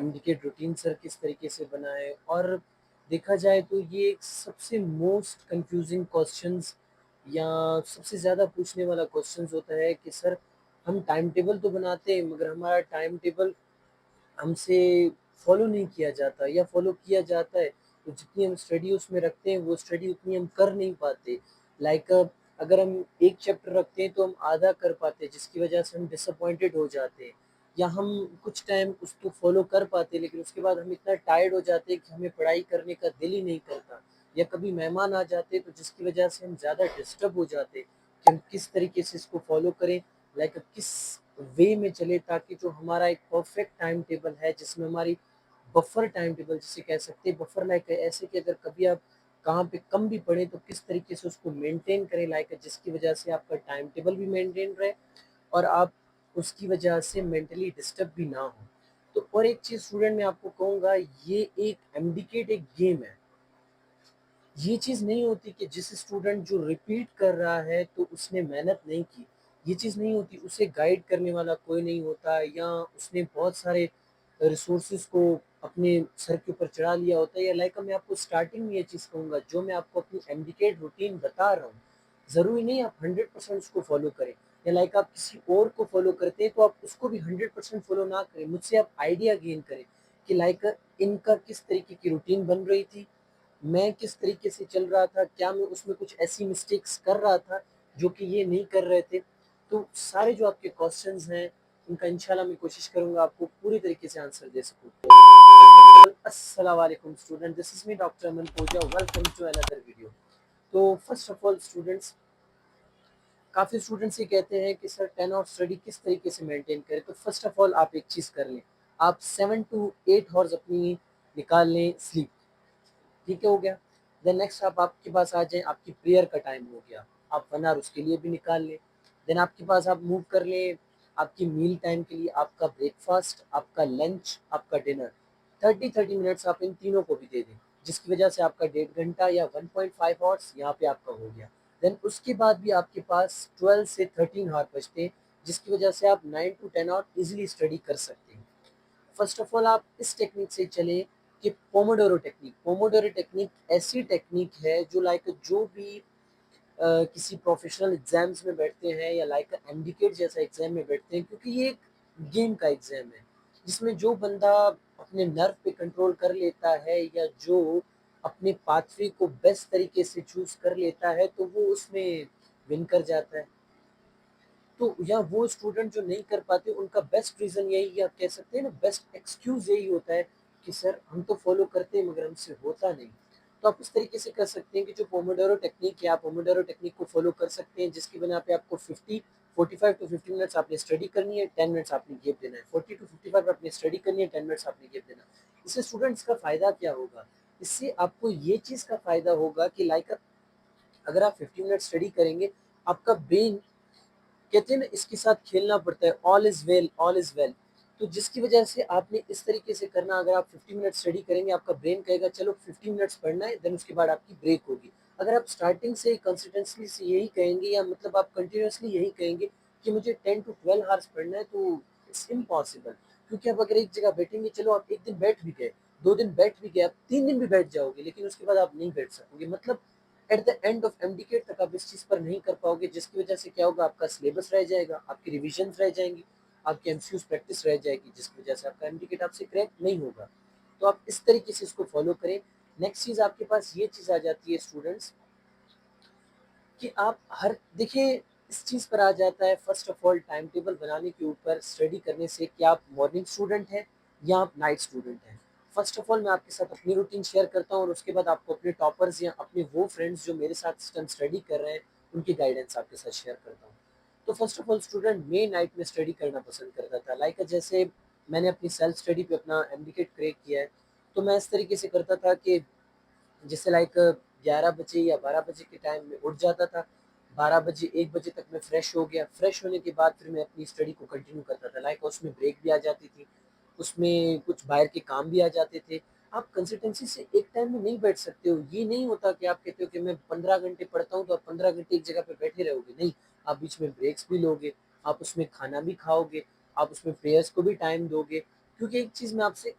एमडीके routine sir किस तरीके से बनाएँ और देखा जाए तो ये एक सबसे मोस्ट कन्फ्यूज़िंग क्वेश्चंस या सबसे ज़्यादा पूछने वाला क्वेश्चंस होता है कि सर हम टाइम टेबल तो बनाते हैं मगर हमारा टाइम टेबल हमसे फॉलो नहीं किया जाता या फॉलो किया जाता है तो जितनी हम स्टडी उसमें रखते हैं वो स्टडी उतनी हम कर नहीं पाते। लाइक अगर हम एक चैप्टर रखते हैं तो हम आधा कर पाते हैं जिसकी वजह से हम डिसअपॉइंटेड हो जाते हैं या हम कुछ टाइम उसको फॉलो कर पाते हैं लेकिन उसके बाद हम इतना टायर्ड हो जाते हैं कि हमें पढ़ाई करने का दिल ही नहीं करता या कभी मेहमान आ जाते हैं तो जिसकी वजह से हम ज़्यादा डिस्टर्ब हो जाते हैं कि हम किस तरीके से इसको फॉलो करें, लाइक किस वे में चले ताकि जो हमारा एक परफेक्ट टाइम टेबल है जिसमें हमारी बफर टाइम टेबल जिसे कह सकते हैं बफर, लाइक ऐसे कि अगर कभी आप कहाँ पे कम भी पढ़े तो किस तरीके से उसको मेंटेन करें, लाइक जिसकी वजह से आपका टाइम टेबल भी मेंटेन रहे और आप उसकी वजह से मेंटली डिस्टर्ब भी ना हो। तो और एक चीज़ स्टूडेंट मैं आपको कहूँगा, ये एक एमडीकेट एक गेम है। ये चीज़ नहीं होती कि जिस स्टूडेंट जो रिपीट कर रहा है तो उसने मेहनत नहीं की। ये चीज़ नहीं होती, उसे गाइड करने वाला कोई नहीं होता या उसने बहुत सारे रिसोर्सेज़ को अपने सर के ऊपर चढ़ा लिया होता है या लाइक मैं आपको स्टार्टिंग में ये चीज़ कहूँगा जो मैं आपको अपनी एमडीकेट रूटीन बता रहा हूँ, ज़रूरी नहीं आप 100% उसको फ़ॉलो करें या लाइक आप किसी और को फ़ॉलो करते हैं तो आप उसको भी 100% फ़ॉलो ना करें। मुझसे आप आइडिया गेन करें कि लाइक इनका किस तरीके की रूटीन बन रही थी, मैं किस तरीके से चल रहा था, क्या मैं उसमें कुछ ऐसी मिस्टेक्स कर रहा था जो कि ये नहीं कर रहे थे। तो सारे जो आपके क्वेश्चंस हैं उनका इंशाल्लाह मैं कोशिश करूँगा आपको पूरी तरीके से आंसर दे सकूँ। अस्सलाम वालेकुम student, this is me doctor Aman Pooja, welcome to another video. तो फर्स्ट ऑफ ऑल स्टूडेंट्स, काफ़ी स्टूडेंट्स ये कहते हैं कि सर 10 आवर स्टडी किस तरीके से मेंटेन करें। तो फर्स्ट ऑफ ऑल आप एक चीज़ कर लें, आप 7 टू 8 हॉर्स अपनी निकाल लें स्लीप। ठीक है, हो गया। देन नेक्स्ट आप आपके पास आ जाएँ, आपकी प्रेयर का टाइम हो गया, आप 1 आवर उसके लिए भी निकाल लें। देन आपके पास आप मूव कर लें आपकी मील टाइम के लिए, आपका ब्रेकफ़ास्ट, आपका लंच, आपका डिनर। 30-30 मिनट्स आप इन तीनों को भी दे दें, जिसकी वजह से आपका 1.5 घंटा या 1.5 हॉर्स यहाँ पे आपका हो गया। देन उसके बाद भी आपके पास 12 से 13 आवर बचते हैं, जिसकी वजह से आप 9 टू 10 आवर ईज़िली स्टडी कर सकते हैं। फर्स्ट ऑफ ऑल आप इस टेक्निक से चलें कि पोमोडोरो टेक्निक ऐसी टेक्निक है जो लाइक जो भी किसी प्रोफेशनल एग्जाम्स में बैठते हैं या लाइक एमडीकेट जैसा एग्जाम में बैठते हैं, क्योंकि ये एक गेम का एग्जाम है जिसमें जो बंदा अपने नर्व पे कंट्रोल कर लेता है या जो अपने पाथवे को बेस्ट तरीके से चूज कर लेता है तो वो उसमें विन कर जाता है। तो या वो स्टूडेंट जो नहीं कर पाते उनका बेस्ट रीज़न यही, आप कह सकते हैं ना, बेस्ट एक्सक्यूज़ यही होता है कि सर हम तो फ़ॉलो करते हैं मगर हमसे होता नहीं। तो आप इस तरीके से कर सकते हैं कि जो पोमोडोरो टेक्निक है, आप पोमोडोरो टेक्निक को फ़ॉलो कर सकते हैं जिसकी बना पे आपको 45 टू 50 मिनट्स आपने स्टडी करनी है, 10 मिनट्स आपने गैप देना है। 40 टू 55 आपने स्टडी करनी है, 10 मिनट्स आपने गैप देना है। इससे स्टूडेंट्स का फ़ायदा क्या होगा? इससे आपको ये चीज़ का फ़ायदा होगा कि लाइक अगर आप 50 मिनट स्टडी करेंगे, आपका ब्रेन, कहते हैं ना, इसके साथ खेलना पड़ता है, all is well, all is well. तो जिसकी वजह से आपने इस तरीके से करना, अगर आप 50 मिनट स्टडी करेंगे, आपका ब्रेन कहेगा चलो 50 मिनट्स पढ़ना है, देन उसके बाद आपकी ब्रेक होगी। अगर आप स्टार्टिंग से कंसिस्टेंटली से यही कहेंगे या मतलब आप कंटिन्यूअसली यही कहेंगे कि मुझे 10 टू 12 आवर्स पढ़ना है, तो इट्स इम्पॉसिबल। क्योंकि आप अगर एक जगह बैठेंगे, चलो आप 1 दिन बैठ भी गए, 2 दिन बैठ भी गए, आप 3 दिन भी बैठ जाओगे, लेकिन उसके बाद आप नहीं बैठ सकोगे। मतलब at the end of MDCAT तक आप इस चीज़ पर नहीं कर पाओगे, जिसकी वजह से क्या होगा, आपका सिलेबस रह जाएगा, आपकी रिविजन्स रह जाएंगी, आपकी एमसीक्यूज प्रैक्टिस रह जाएगी, जिसकी वजह से आपका एमडीकेट आपसे क्रैक नहीं होगा। तो आप इस तरीके से इसको फॉलो करें। नेक्स्ट चीज़ आपके पास ये चीज़ आ जाती है स्टूडेंट्स कि आप हर देखिए, इस चीज़ पर आ जाता है first of all time table बनाने के ऊपर स्टडी करने से कि आप मॉर्निंग स्टूडेंट हैं या आप नाइट स्टूडेंट हैं। फर्स्ट ऑफ ऑल मैं आपके साथ अपनी रूटीन शेयर करता हूँ और उसके बाद आपको अपने टॉपर्स या अपने वो फ्रेंड्स जो मेरे साथ इस टाइम स्टडी कर रहे हैं उनकी गाइडेंस आपके साथ शेयर करता हूँ। तो फर्स्ट ऑफ ऑल स्टूडेंट, मैं नाइट में स्टडी करना पसंद करता था, लाइक जैसे मैंने अपनी सेल्फ स्टडी पे अपना एमडीकेट क्रैक किया है, तो मैं इस तरीके से करता था कि जैसे लाइक 11 बजे या 12 बजे के टाइम में उठ जाता था, 12 बजे 1 बजे तक मैं फ्रेश हो गया, फ्रेश होने के बाद फिर मैं अपनी स्टडी को कंटिन्यू करता था, लाइक उसमें ब्रेक भी आ जाती थी, उसमें कुछ बाहर के काम भी आ जाते थे। आप कंसिस्टेंसी से एक टाइम में नहीं बैठ सकते हो, ये नहीं होता कि आप कहते हो कि मैं 15 घंटे पढ़ता हूँ तो आप 15 घंटे एक जगह पे बैठे रहोगे, नहीं, आप बीच में ब्रेक्स भी लोगे, आप उसमें खाना भी खाओगे, आप उसमें प्रेयर्स को भी टाइम दोगे। क्योंकि एक चीज़ मैं आपसे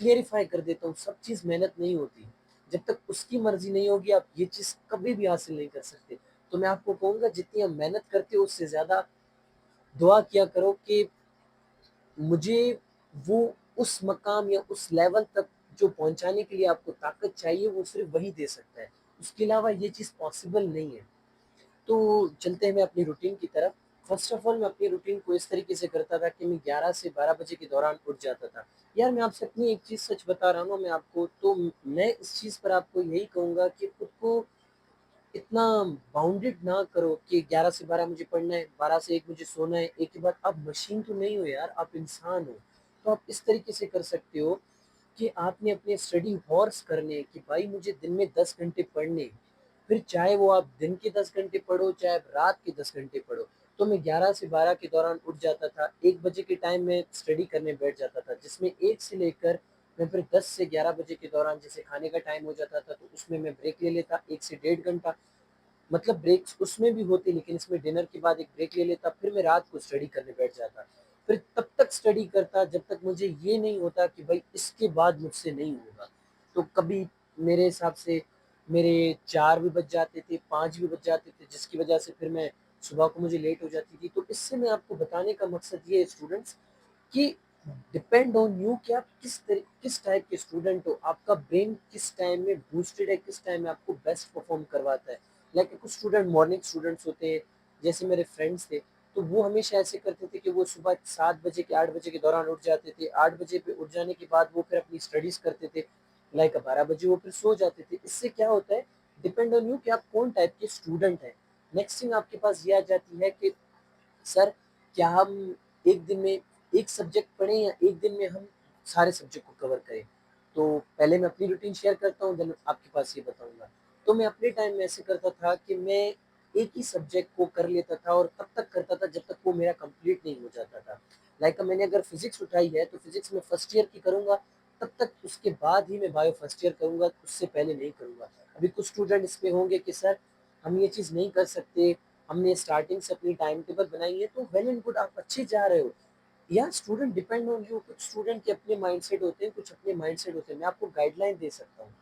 क्लेरिफ़ाई कर देता हूँ, सब चीज़ मेहनत नहीं होती। जब तक उसकी मर्ज़ी नहीं होगी, आप ये चीज़ कभी भी हासिल नहीं कर सकते। तो मैं आपको कहूँगा जितनी आप मेहनत करते हो उससे ज़्यादा दुआ किया करो कि मुझे वो उस मकाम या उस लेवल तक जो पहुँचाने के लिए आपको ताकत चाहिए वो सिर्फ़ वही दे सकता है। उसके अलावा ये चीज़ पॉसिबल नहीं है। तो चलते हैं मैं अपनी रूटीन की तरफ। फ़र्स्ट ऑफ ऑल मैं अपनी रूटीन को इस तरीके से करता था कि मैं 11 से 12 बजे के दौरान उठ जाता था। यार मैं आपसे अपनी एक चीज़ सच बता रहा हूँ ना मैं आपको, तो मैं इस चीज़ पर आपको यही कहूँगा कि खुद को इतना बाउंडेड ना करो कि 11 से 12 मुझे पढ़ना है, 12 से 1 मुझे सोना है। एक ही बात, आप मशीन तो नहीं हो यार, आप इंसान हो। तो आप इस तरीके से कर सकते हो कि आपने अपने स्टडी हॉर्स करने हैं कि भाई मुझे दिन में 10 घंटे पढ़ने हैं। फिर चाहे वो आप दिन के 10 घंटे पढ़ो, चाहे आप रात के 10 घंटे पढ़ो। तो मैं 11 से 12 के दौरान उठ जाता था, 1 बजे के टाइम में स्टडी करने बैठ जाता था, जिसमें 1 से लेकर मैं फिर 10 से 11 बजे के दौरान जैसे खाने का टाइम हो जाता था, तो उसमें मैं ब्रेक ले लेता 1 से डेढ़ घंटा। मतलब ब्रेक्स उसमें भी होती, लेकिन इसमें डिनर के बाद एक ब्रेक ले लेता, फिर मैं रात को स्टडी करने बैठ जाता। फिर तब तक स्टडी करता जब तक मुझे ये नहीं होता कि भाई इसके बाद मुझसे नहीं होगा। तो कभी मेरे हिसाब से मेरे 4 भी बज जाते थे, 5 भी बज जाते थे, जिसकी वजह से फिर मैं सुबह को मुझे लेट हो जाती थी। तो इससे मैं आपको बताने का मकसद ये है स्टूडेंट्स कि डिपेंड ऑन यू कि आप किस टाइप के स्टूडेंट हो, आपका ब्रेन किस टाइम में बूस्टेड है, किस टाइम में आपको बेस्ट परफॉर्म करवाता है। लाइक कुछ स्टूडेंट मॉर्निंग स्टूडेंट्स होते हैं, जैसे मेरे फ्रेंड्स थे, तो वो हमेशा ऐसे करते थे कि वो सुबह 7 बजे के 8 बजे के दौरान उठ जाते थे, 8 बजे पे उठ जाने के बाद वो फिर अपनी स्टडीज करते थे, लाइक 12 बजे वो फिर सो जाते थे। इससे क्या होता है, डिपेंड ऑन यू कि आप कौन टाइप के स्टूडेंट हैं। नेक्स्ट थिंग आपके पास ये आ जाती है कि सर क्या हम एक दिन में एक सब्जेक्ट पढ़ें या एक दिन में हम सारे सब्जेक्ट को कवर करें? तो पहले मैं अपनी रूटीन शेयर करता हूँ, देन आपके पास ये बताऊँगा। तो मैं अपने टाइम में ऐसे करता था कि मैं एक ही सब्जेक्ट को कर लेता था और तब तक करता था जब तक वो मेरा कंप्लीट नहीं हो जाता था। लाइक मैंने अगर फिज़िक्स उठाई है तो फिज़िक्स मैं फर्स्ट ईयर की करूँगा, तब तक उसके बाद ही मैं बायो फर्स्ट ईयर करूँगा, उससे पहले नहीं करूँगा। अभी कुछ स्टूडेंट इसमें होंगे कि सर हम ये चीज़ नहीं कर सकते, हमने स्टार्टिंग से अपनी टाइम टेबल बनाई है, तो वेल एंड गुड, आप अच्छे जा रहे हो। या स्टूडेंट डिपेंड ऑन यू, कुछ स्टूडेंट के अपने माइंडसेट होते हैं, कुछ अपने माइंडसेट होते हैं। मैं आपको गाइडलाइन दे सकता हूँ,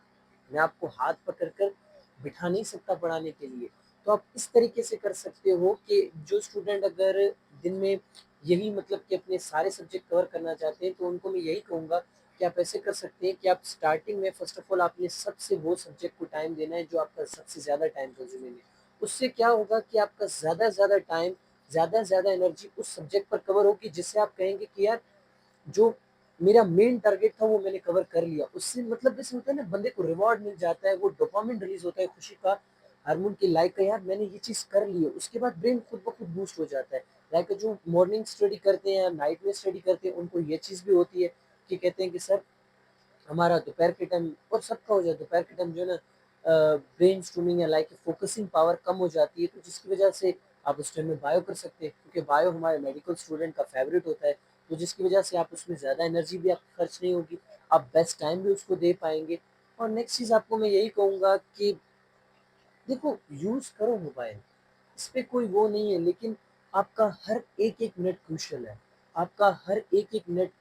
मैं आपको हाथ पकड़ कर बिठा नहीं सकता पढ़ाने के लिए। तो आप इस तरीके से कर सकते हो कि जो स्टूडेंट अगर दिन में यही मतलब कि अपने सारे सब्जेक्ट कवर करना चाहते हैं, तो उनको मैं यही कहूँगा कि आप ऐसे कर सकते हैं कि आप स्टार्टिंग में फर्स्ट ऑफ ऑल आपने सबसे वो सब्जेक्ट को टाइम देना है जो आपका सबसे ज़्यादा टाइम कंज्यूमिंग है। उससे क्या होगा कि आपका ज़्यादा से ज़्यादा टाइम, ज़्यादा से ज़्यादा एनर्जी उस सब्जेक्ट पर कवर होगी, जिससे आप कहेंगे कि यार जो मेरा मेन टारगेट था वो मैंने कवर कर लिया। उससे मतलब जैसे होता है ना, बंदे को रिवॉर्ड मिल जाता है, वो डोपामाइन रिलीज़ होता है खुशी का, हार्मोन की लाइक का, यार मैंने ये चीज़ कर ली है। उसके बाद ब्रेन खुद ब खुद बूस्ट हो जाता है। लाइक जो मॉर्निंग स्टडी करते हैं या नाइट में स्टडी करते हैं, उनको ये चीज़ भी होती है कि कहते हैं कि सर हमारा दोपहर के टाइम, और सबका हो जाए दोपहर के टाइम जो है ना, ब्रेन स्टॉर्मिंग या लाइक फोकसिंग पावर कम हो जाती है, तो जिसकी वजह से आप उस टाइम में बायो कर सकते हैं, क्योंकि बायो हमारे मेडिकल स्टूडेंट का फेवरेट होता है। तो जिसकी वजह से आप उसमें ज़्यादा एनर्जी भी आपकी खर्च नहीं होगी, आप बेस्ट टाइम भी उसको दे पाएंगे। और नेक्स्ट चीज़ आपको मैं यही कहूँगा कि देखो, यूज़ करो मोबाइल, इस पे कोई वो नहीं है, लेकिन आपका हर एक-एक मिनट क्रूशियल है। आपका हर एक-एक मिनट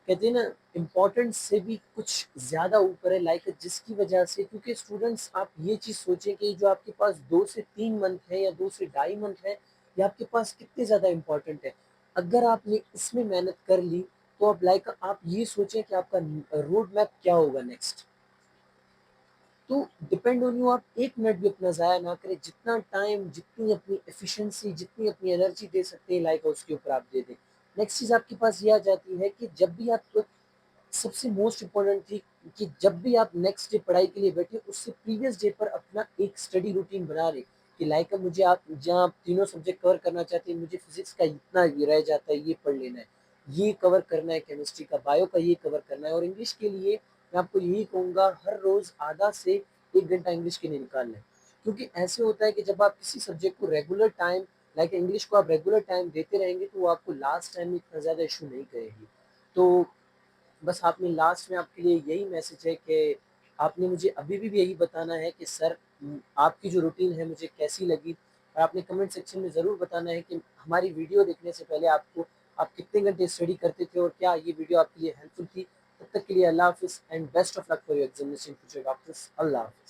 कहते हैं ना इम्पोर्टेंस से भी कुछ ज़्यादा ऊपर है, लाइक जिसकी वजह से, क्योंकि स्टूडेंट्स आप ये चीज़ सोचें कि जो आपके पास 2 से 3 मंथ है या 2 से ढाई मंथ है, ये आपके पास कितने ज़्यादा इम्पोर्टेंट है। अगर आपने इसमें मेहनत कर ली, तो अब लाइक आप ये सोचें कि आपका रोड मैप क्या होगा नेक्स्ट। तो डिपेंड ऑन यू, आप 1 मिनट भी अपना ज़ाया ना करें, जितना टाइम, जितनी अपनी एफिशिएंसी, जितनी अपनी एनर्जी दे सकते हैं लाइक उसके ऊपर आप दे दें। नेक्स्ट चीज़ आपके पास ये आ जाती है कि जब भी आप सबसे मोस्ट इम्पोर्टेंट थी कि जब भी आप नेक्स्ट डे पढ़ाई के लिए बैठे, उससे प्रीवियस डे पर अपना एक स्टडी रूटीन बना लें कि लाइक मुझे, आप जहाँ आप तीनों सब्जेक्ट कवर करना चाहते हैं, मुझे फिजिक्स का इतना ये रह जाता है, ये पढ़ लेना है, ये कवर करना है, केमिस्ट्री का, बायो का ये कवर करना है, और इंग्लिश के लिए मैं आपको यही कहूँगा हर रोज़ आधा से 1 घंटा इंग्लिश के लिए निकाल लें। क्योंकि ऐसे होता है कि जब आप किसी सब्जेक्ट को रेगुलर टाइम, लाइक इंग्लिश को आप रेगुलर टाइम देते रहेंगे, तो वो आपको लास्ट टाइम में इतना ज़्यादा इशू नहीं करेगी। तो बस आपने लास्ट में आपके लिए यही मैसेज है कि आपने मुझे अभी भी यही बताना है कि सर आपकी जो रूटीन है मुझे कैसी लगी, और आपने कमेंट सेक्शन में ज़रूर बताना है कि हमारी वीडियो देखने से पहले आपको, आप कितने घंटे स्टडी करते थे और क्या ये वीडियो आपके लिए हेल्पफुल थी। तब तक के लिए अल्लाह हाफ़िज़ and best of luck for your examination future doctors. अल्लाह हाफ़िज़।